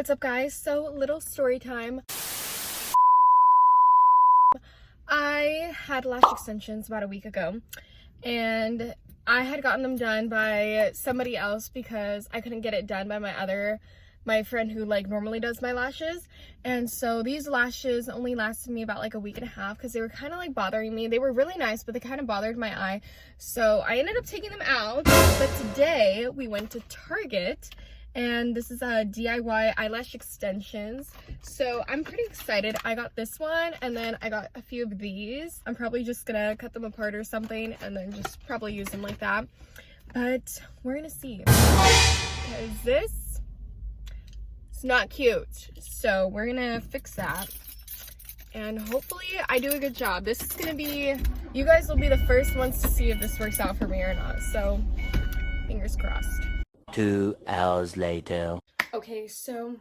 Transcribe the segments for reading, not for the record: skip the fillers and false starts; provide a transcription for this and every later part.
What's up, guys? So, little story time. I had lash extensions about a week ago, and I had gotten them done by somebody else because I couldn't get it done by my friend who like normally does my lashes. And so these lashes only lasted me about like a week and a half because they were kind of like bothering me. They were really nice, but they kind of bothered my eye. So I ended up taking them out. But today we went to Target, and this is a DIY eyelash extensions. So I'm pretty excited. I got this one, and then I got a few of these. I'm probably just gonna cut them apart or something and then just probably use them like that. But we're gonna see. Because this is not cute. So we're gonna fix that. And hopefully I do a good job. This is gonna be, you guys will be the first ones to see if this works out for me or not. So fingers crossed. 2 hours later. Okay, so,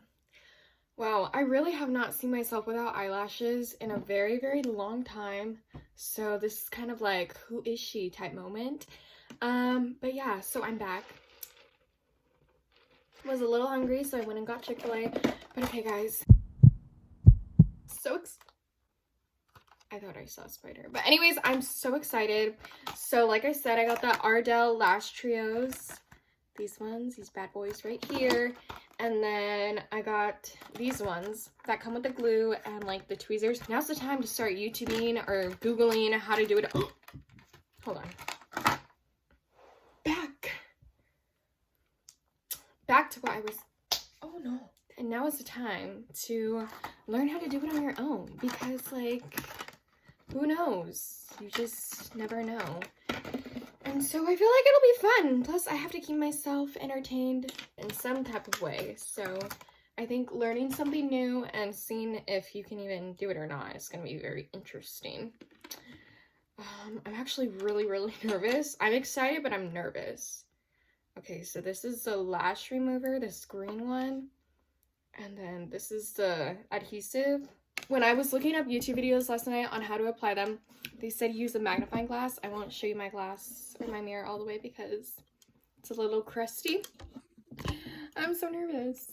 wow, I really have not seen myself without eyelashes in a very, very long time. So this is kind of like, who is she type moment. But yeah, so I'm back. Was a little hungry, so I went and got Chick-fil-A. But okay, guys. I thought I saw a spider. But anyways, I'm so excited. So like I said, I got the Ardell Lash Trios. These ones, these bad boys right here. And then I got these ones that come with the glue and like the tweezers. Now's the time to start YouTubing or Googling how to do it. Oh, hold on. Back to what I was, oh no. And now is the time to learn how to do it on your own, because like, who knows? You just never know. And so I feel like it'll be fun. Plus, I have to keep myself entertained in some type of way. So I think learning something new and seeing if you can even do it or not is going to be very interesting. I'm actually really, really nervous. I'm excited, but I'm nervous. Okay, so this is the lash remover, this green one. And then this is the adhesive. When I was looking up YouTube videos last night on how to apply them, they said use a magnifying glass. I won't show you my glass or my mirror all the way because it's a little crusty. I'm so nervous.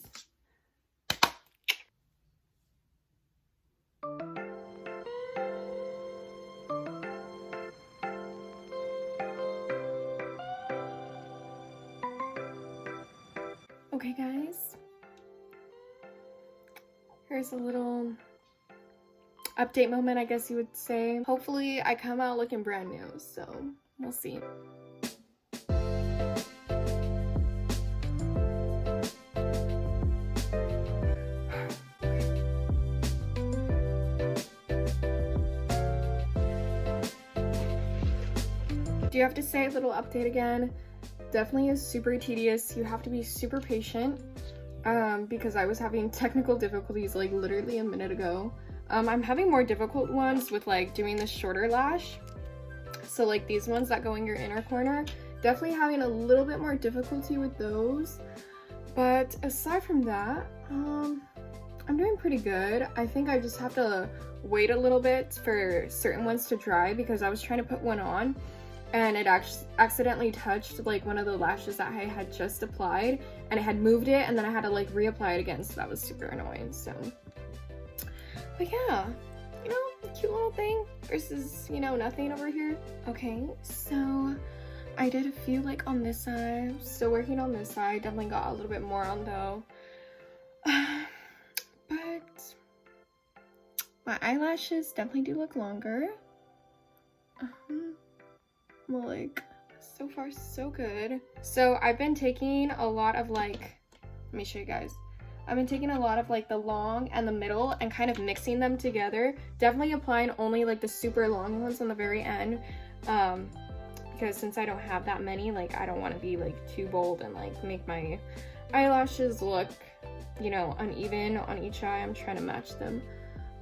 Okay, guys. Here's a little update moment, I guess you would say. Hopefully I come out looking brand new, so we'll see. Do you have to say a little update again? Definitely is super tedious. You have to be super patient because I was having technical difficulties like literally a minute ago. I'm having more difficult ones with like doing the shorter lash. So like these ones that go in your inner corner, definitely having a little bit more difficulty with those. But aside from that, I'm doing pretty good. I think I just have to wait a little bit for certain ones to dry because I was trying to put one on and it accidentally touched like one of the lashes that I had just applied and it had moved it, and then I had to like reapply it again, so that was super annoying. So but yeah, you know, cute little thing versus, you know, nothing over here. Okay, so I did a few like on this side. Still working on this side. Definitely got a little bit more on though. But my eyelashes definitely do look longer. Well, like, so far so good. So I've been taking a lot of like, let me show you guys. I've been taking a lot of like the long and the middle and kind of mixing them together. Definitely applying only like the super long ones on the very end. Because since I don't have that many, like I don't want to be like too bold and like make my eyelashes look, you know, uneven on each eye. I'm trying to match them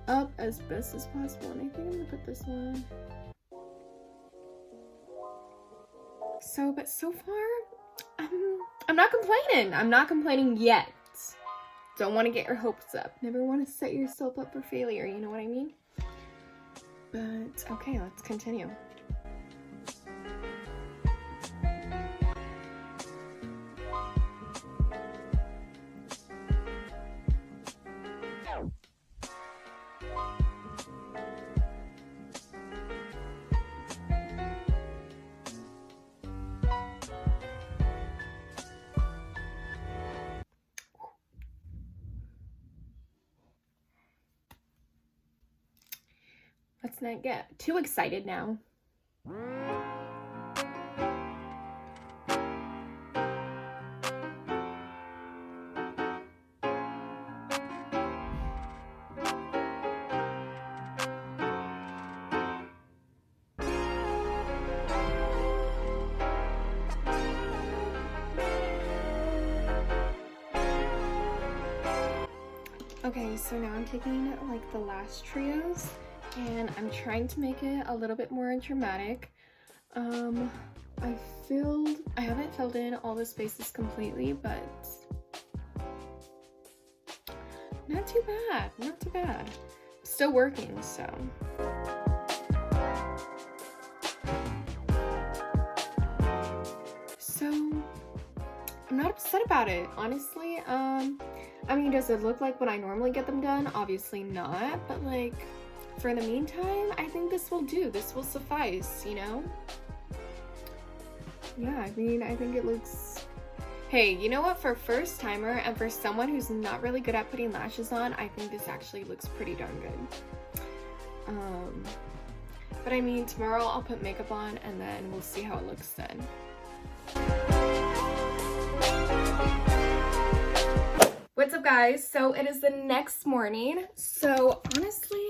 up as best as possible. And I think I'm gonna put this one. But so far, I'm not complaining. I'm not complaining yet. Don't want to get your hopes up. Never want to set yourself up for failure, you know what I mean? But okay, let's continue. let's not get too excited now. Okay, so now I'm taking like the lash trios and I'm trying to make it a little bit more dramatic. I haven't filled in all the spaces completely, but not too bad, not too bad. Still working, so. So, I'm not upset about it, honestly. I mean, does it look like when I normally get them done? Obviously not, but like, for the meantime, I think this will do. This will suffice, you know? Yeah, I mean, I think it looks... Hey, you know what? For a first timer and for someone who's not really good at putting lashes on, I think this actually looks pretty darn good. But I mean, tomorrow I'll put makeup on and then we'll see how it looks then. What's up, guys? So it is the next morning. So honestly,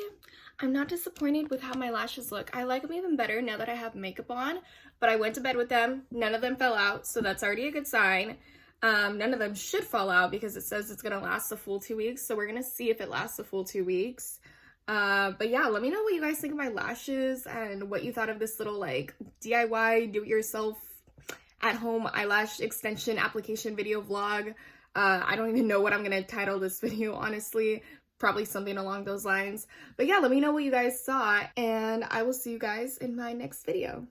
I'm not disappointed with how my lashes look. I like them even better now that I have makeup on, but I went to bed with them. None of them fell out, so that's already a good sign. None of them should fall out because it says it's gonna last a full 2 weeks, so we're gonna see if it lasts a full 2 weeks. But yeah, let me know what you guys think of my lashes and what you thought of this little like DIY do-it-yourself at-home eyelash extension application video vlog. I don't even know what I'm gonna title this video, honestly. Probably something along those lines. But yeah, let me know what you guys saw, and I will see you guys in my next video.